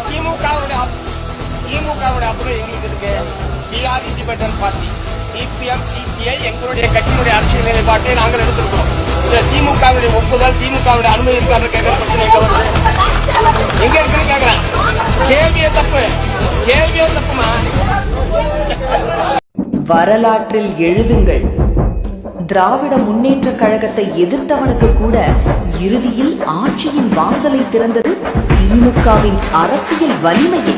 திமுகவுடைய அப்புறம் எங்களுக்கு இருக்கு. PR independent party, CPM, CPI எங்களுடைய கட்சியினுடைய அரசியல் நிலைப்பாட்டை நாங்கள் எடுத்திருக்கிறோம். இதுல திமுகவுடைய ஒப்புதல், திமுகவுடைய அனுமதி இருக்கான்னு கேட்கிற பிரச்சனை எங்க வருது? எங்க இருக்குன்னு கேக்குறேன். கேள்வியே தப்புமா? வரலாற்றில் எழுதுங்கள். திராவிட முன்னேற்ற கழகத்தை எதிர்த்தவனுக்கு கூட இறுதியில் ஆட்சியின் வாசலை திறந்தது திமுகவின் அரசியல் வலிமையே.